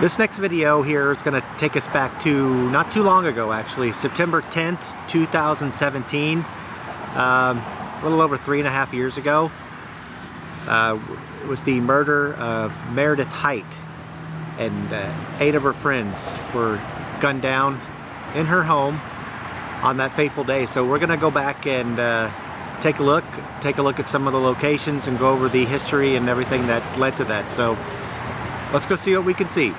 This next video here is going to take us back to not too long ago, actually, September 10th, 2017, a little over 3.5 years ago. It was the murder of Meredith Height, and 8 of her friends were gunned down in her home on that fateful day. So we're going to go back and take a look at some of the locations and go over the history and everything that led to that. So let's go see what we can see.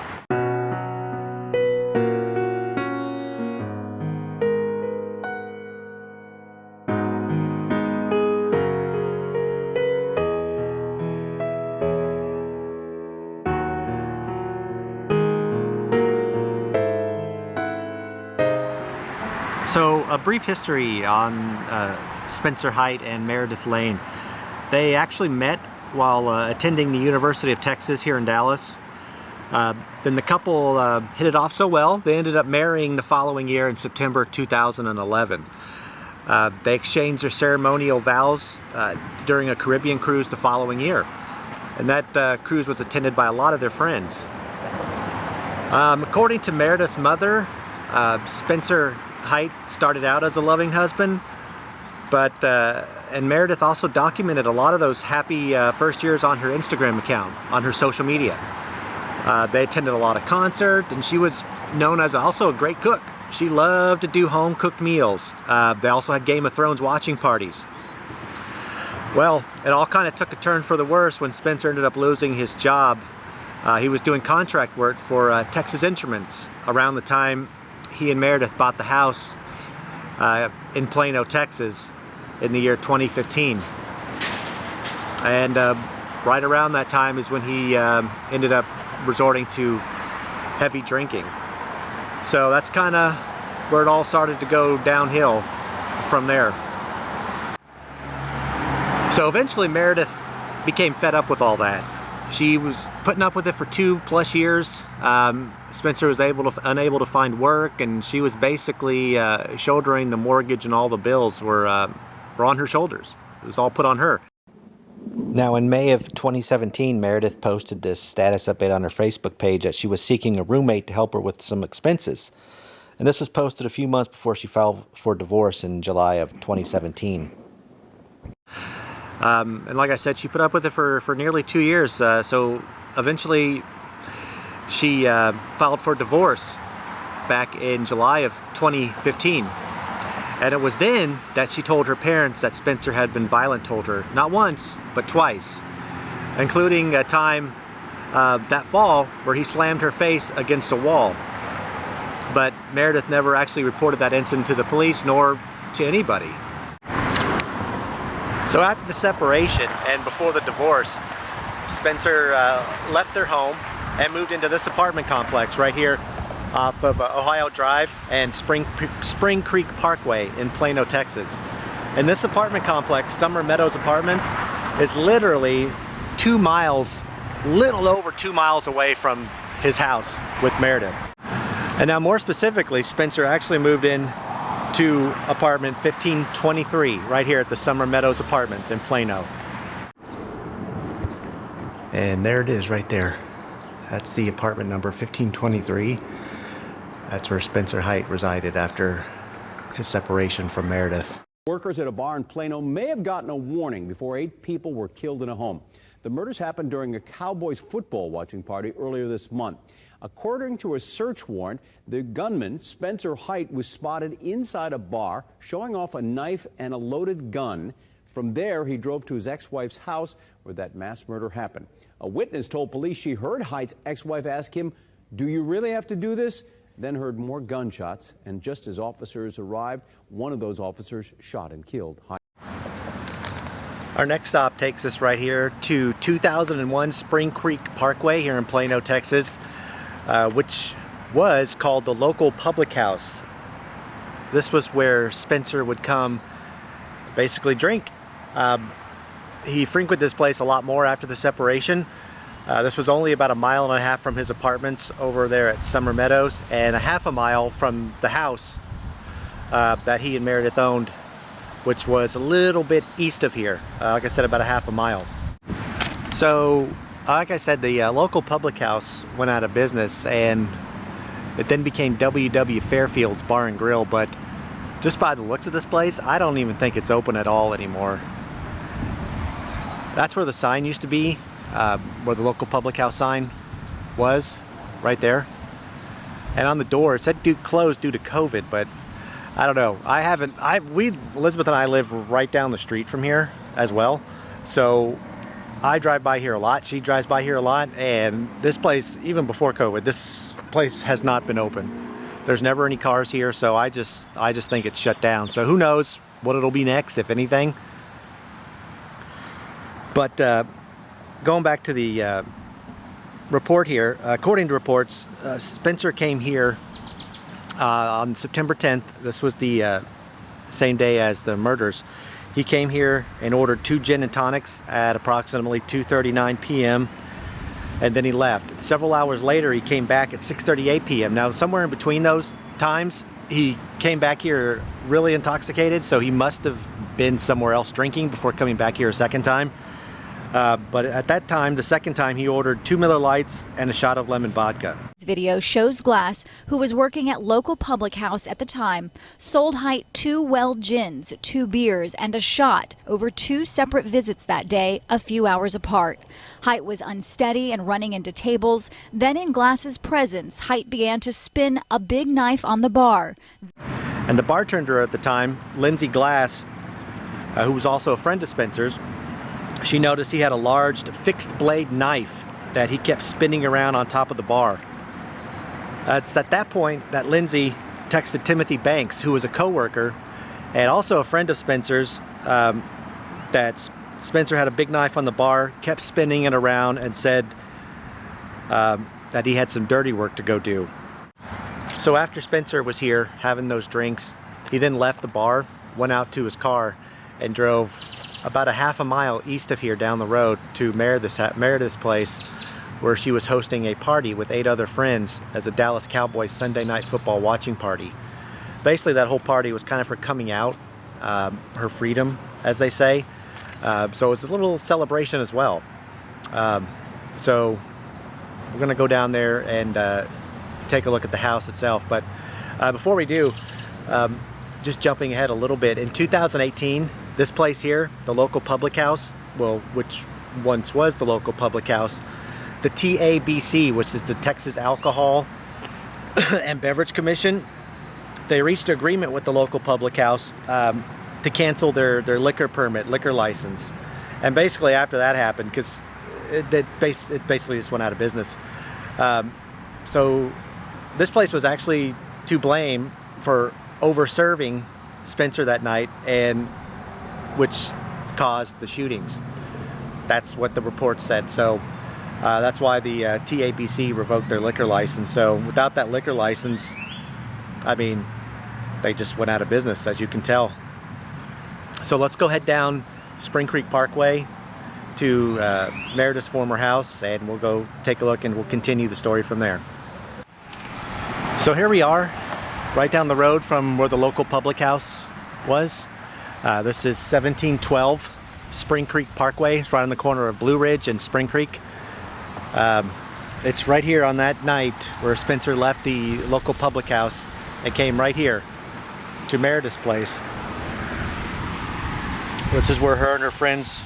So a brief history on Spencer Height and Meredith Lane. They actually met while attending the University of Texas here in Dallas. Then the couple hit it off so well, they ended up marrying the following year in September 2011. They exchanged their ceremonial vows during a Caribbean cruise the following year. And that cruise was attended by a lot of their friends. According to Meredith's mother, Spencer Height started out as a loving husband, and Meredith also documented a lot of those happy first years on her Instagram account, on her social media. They attended a lot of concerts, and she was known as also a great cook. She loved to do home-cooked meals. They also had Game of Thrones watching parties. Well, it all kind of took a turn for the worse when Spencer ended up losing his job. He was doing contract work for Texas Instruments around the time he and Meredith bought the house in Plano, Texas in the year 2015. And right around that time is when he ended up resorting to heavy drinking. So that's kind of where it all started to go downhill from there. So eventually Meredith became fed up with all that. She was putting up with it for 2+ years. Spencer was unable to find work, and she was basically shouldering the mortgage, and all the bills were on her shoulders. It was all put on her. Now, in May of 2017, Meredith posted this status update on her Facebook page that she was seeking a roommate to help her with some expenses. And this was posted a few months before she filed for divorce in July of 2017. And like I said, she put up with it for nearly 2 years. So eventually she filed for divorce back in July of 2015. And it was then that she told her parents that Spencer had been violent toward her, not once, but twice, including a time that fall where he slammed her face against a wall. But Meredith never actually reported that incident to the police nor to anybody. So after the separation and before the divorce, Spencer left their home and moved into this apartment complex right here off of Ohio Drive and Spring Creek Parkway in Plano, Texas. And this apartment complex, Summer Meadows Apartments, is literally 2 miles, little over 2 miles away from his house with Meredith. And now more specifically, Spencer actually moved in to apartment 1523 right here at the Summer Meadows Apartments in Plano. And there it is right there. That's the apartment number 1523. That's where Spencer Height resided after his separation from Meredith. Workers at a bar in Plano may have gotten a warning before 8 people were killed in a home. The murders happened during a Cowboys football watching party earlier this month. According to a search warrant, the gunman, Spencer Height, was spotted inside a bar showing off a knife and a loaded gun. From there, he drove to his ex-wife's house where that mass murder happened. A witness told police she heard Height's ex-wife ask him, "Do you really have to do this?" Then heard more gunshots, and just as officers arrived, one of those officers shot and killed Height. Our next stop takes us right here to 2001 Spring Creek Parkway here in Plano, Texas, which was called the local public house. This was where Spencer would come basically drink. He frequented this place a lot more after the separation. This was only about 1.5 miles from his apartments over there at Summer Meadows, and 1/2 mile from the house that he and Meredith owned, which was a little bit east of here. Like I said, about 1/2 mile. So like I said, the local public house went out of business, and it then became W.W. Fairfield's Bar and Grill, but just by the looks of this place, I don't even think it's open at all anymore. That's where the sign used to be, where the local public house sign was, right there. And on the door, it said closed due to COVID, but I don't know. Elizabeth and I live right down the street from here as well. So I drive by here a lot. She drives by here a lot. And this place, even before COVID, this place has not been open. There's never any cars here. So I just think it's shut down. So who knows what it'll be next, if anything. But going back to the report here, according to reports, Spencer came here on September 10th. This was the same day as the murders. He came here and ordered 2 gin and tonics at approximately 2:39 p.m. and then he left. Several hours later, he came back at 6:38 p.m. Now, somewhere in between those times, he came back here really intoxicated, so he must have been somewhere else drinking before coming back here a second time. But at that time, the second time, he ordered 2 Miller Lights and a shot of lemon vodka. This video shows Glass, who was working at local public house at the time, sold Height 2 well gins, 2 beers, and a shot over 2 separate visits that day, a few hours apart. Height was unsteady and running into tables. Then in Glass's presence, Height began to spin a big knife on the bar. And the bartender at the time, Lindsay Glass, who was also a friend of Spencer's, she noticed he had a large fixed blade knife that he kept spinning around on top of the bar. It's at that point that Lindsay texted Timothy Banks, who was a co-worker and also a friend of Spencer's, that Spencer had a big knife on the bar, kept spinning it around, and said that he had some dirty work to go do. So after Spencer was here having those drinks, he then left the bar, went out to his car, and drove about a half a mile east of here down the road to Meredith's place, where she was hosting a party with 8 other friends as a Dallas Cowboys Sunday night football watching party. Basically, that whole party was kind of her coming out, her freedom, as they say. So it was a little celebration as well. So we're gonna go down there and take a look at the house itself. But before we do, just jumping ahead a little bit, in 2018, this place here, the local public house, well, which once was the local public house, the TABC, which is the Texas Alcohol and Beverage Commission, they reached an agreement with the local public house to cancel their liquor permit, liquor license. And basically after that happened, because it basically just went out of business. So this place was actually to blame for over-serving Spencer that night, and which caused the shootings. That's what the report said. So that's why the TABC revoked their liquor license. So without that liquor license, I mean, they just went out of business, as you can tell. So let's go head down Spring Creek Parkway to Meredith's former house, and we'll go take a look and we'll continue the story from there. So here we are, right down the road from where the local public house was. This is 1712 Spring Creek Parkway. It's right on the corner of Blue Ridge and Spring Creek. It's right here on that night where Spencer left the local public house and came right here to Meredith's place. This is where her and her friends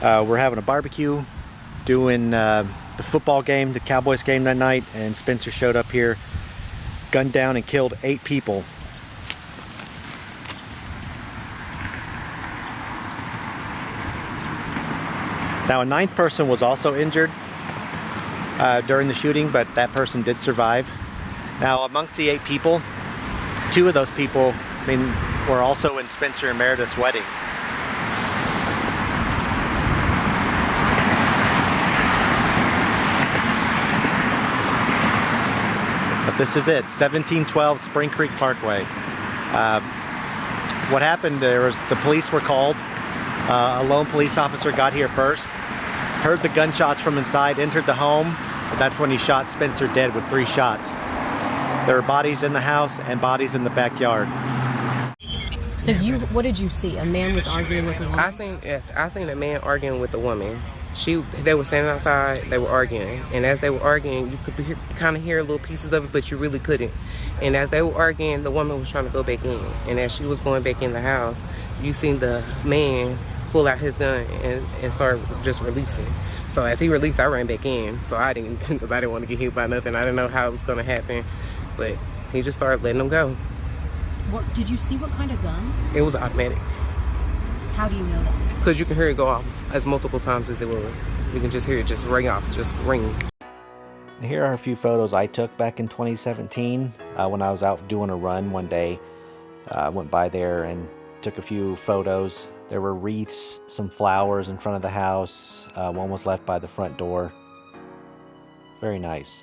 were having a barbecue, doing the football game, the Cowboys game that night, and Spencer showed up here, gunned down and killed 8 people. Now, a 9th person was also injured during the shooting, but that person did survive. Now, amongst the 8 people, 2 of those people, were also in Spencer and Meredith's wedding. But this is it, 1712 Spring Creek Parkway. What happened there was the police were called. A lone police officer got here first, heard the gunshots from inside, entered the home. That's when he shot Spencer dead with 3 shots. There were bodies in the house and bodies in the backyard. So what did you see? A man was arguing with a woman? I seen a man arguing with a woman. They were standing outside, they were arguing, and as they were arguing, you could kind of hear little pieces of it, but you really couldn't. And as they were arguing, the woman was trying to go back in, and as she was going back in the house, you seen the man pull out his gun and start just releasing. So as he released, I ran back in, so I didn't, because I didn't want to get hit by nothing. I didn't know how it was going to happen, but he just started letting them go. What did you see? What kind of gun? It was automatic. How do you know that? Because you can hear it go off as multiple times as it was. You can just hear it just ring off, just ring. Here are a few photos I took back in 2017 when I was out doing a run one day. I went by there and took a few photos. There were wreaths, some flowers in front of the house. One was left by the front door. Very nice.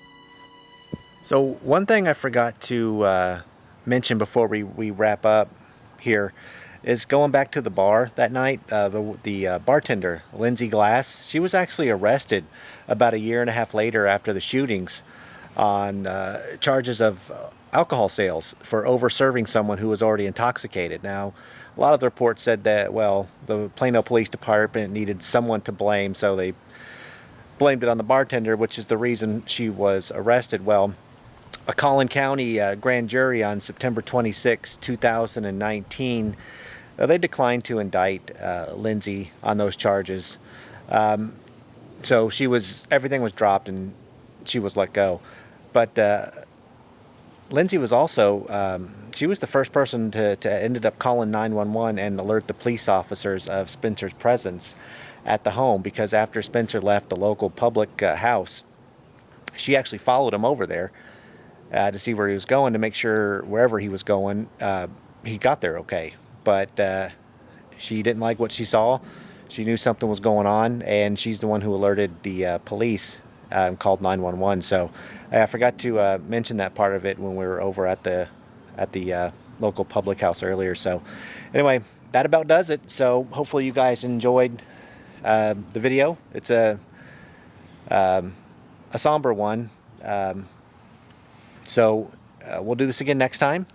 So one thing I forgot to mention before we wrap up here is going back to the bar that night. The bartender, Lindsay Glass, she was actually arrested about a year and a half later after the shootings on charges of alcohol sales for over-serving someone who was already intoxicated. Now, a lot of the reports said that, well, the Plano Police Department needed someone to blame, so they blamed it on the bartender, which is the reason she was arrested. Well, a Collin County grand jury on September 26, 2019, they declined to indict Lindsay on those charges. So everything was dropped and she was let go. But Lindsay was also, she was the first person to ended up calling 911 and alert the police officers of Spencer's presence at the home, because after Spencer left the local public house, she actually followed him over there to see where he was going, to make sure wherever he was going, he got there okay. But she didn't like what she saw. She knew something was going on, and she's the one who alerted the police and called 911. So I forgot to mention that part of it when we were over at the local public house earlier. So anyway, that about does it. So hopefully you guys enjoyed the video. It's a somber one. So we'll do this again next time.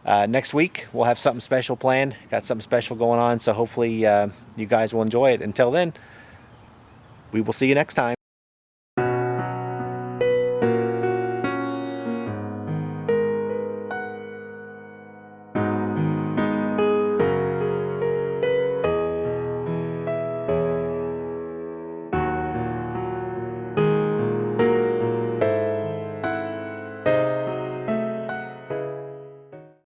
Next week, we'll have something special planned. Got something special going on, so hopefully you guys will enjoy it. Until then, we will see you next time.